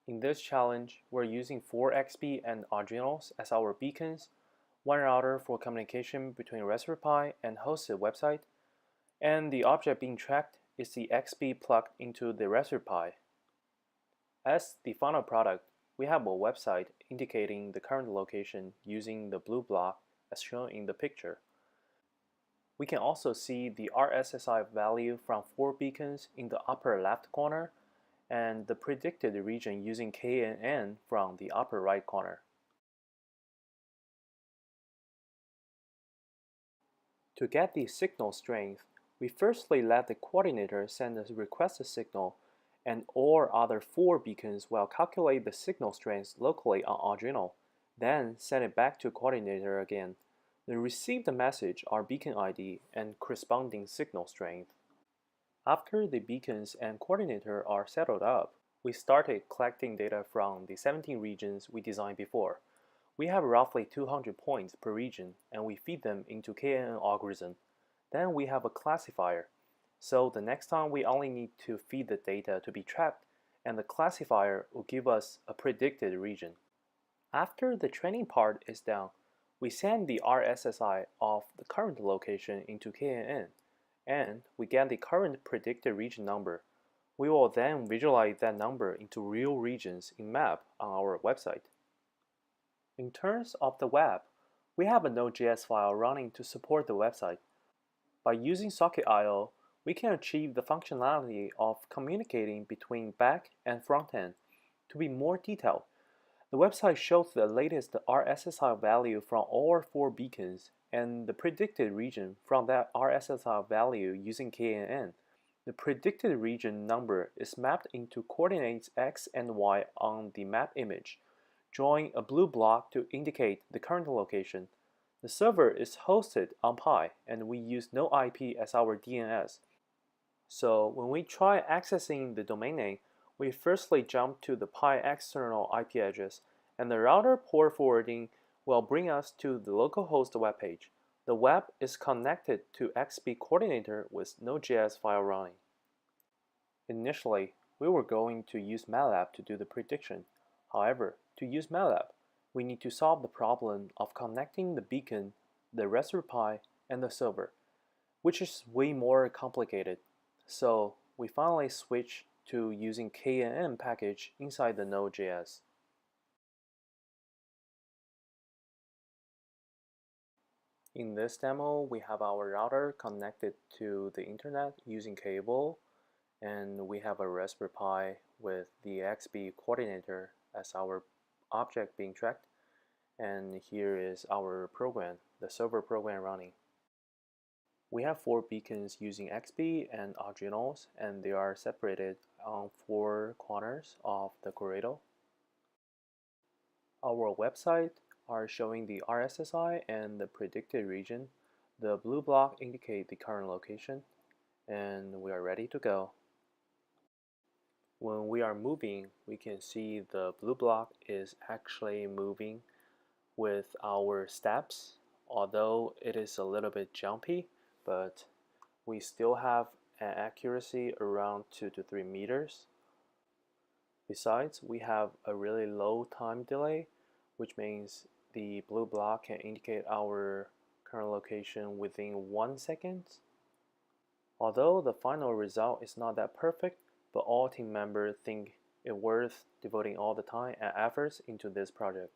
In this challenge, we're using 4XP and Arduinos as our beacons, one router for communication between Raspberry Pi and hosted website, and the object being tracked is the XP plugged into the Raspberry Pi. As the final product, we have a website indicating the current location using the blue block as shown in the picture. We can also see the RSSI value from 4 beacons in the upper left corner and the predicted region using KNN from the upper right corner. To get the signal strength, we firstly let the coordinator send a requested signal and all other 4 beacons will calculate the signal strength locally on Arduino, then send it back to coordinator again. Then receive the message are beacon ID and corresponding signal strength. After the beacons and coordinator are settled up, we started collecting data from the 17 regions we designed before. We have roughly 200 points per region and we feed them into KNN algorithm. Then we have a classifier. So the next time we only need to feed the data to be tracked and the classifier will give us a predicted region. After the training part is done, we send the RSSI of the current location into KNN and we get the current predicted region number. We will then visualize that number into real regions in map on our website. In terms of the web, we have a Node.js file running to support the website. By using Socket.io, we can achieve the functionality of communicating between back and front end. To be more detailed, the website shows the latest RSSI value from all 4 beacons and the predicted region from that RSSI value using KNN. The predicted region number is mapped into coordinates x and y on the map image, drawing a blue block to indicate the current location. The server is hosted on Pi and we use no IP as our DNS. So when we try accessing the domain name, we firstly jump to the Pi external IP address and the router port forwarding will bring us to the localhost web page. The web is connected to XP coordinator with Node.js file running. Initially, we were going to use MATLAB to do the prediction. However, to use MATLAB, we need to solve the problem of connecting the beacon, the Raspberry Pi, and the server, which is way more complicated. So we finally switched to using KNN package inside the Node.js. In this demo, we have our router connected to the internet using cable, and we have a Raspberry Pi with the XP coordinator as our object being tracked. And here is our program, the server program running. We have 4 beacons using XP and Arduinos, and they are separated on 4 corners of the corridor. Our website are showing the RSSI and the predicted region. The blue block indicate the current location, and we are ready to go. When we are moving, we can see the blue block is actually moving with our steps, although it is a little bit jumpy, but we still have an accuracy around 2 to 3 meters. Besides, we have a really low time delay, which means the blue block can indicate our current location within 1 second. Although the final result is not that perfect, but all team members think it worth devoting all the time and efforts into this project.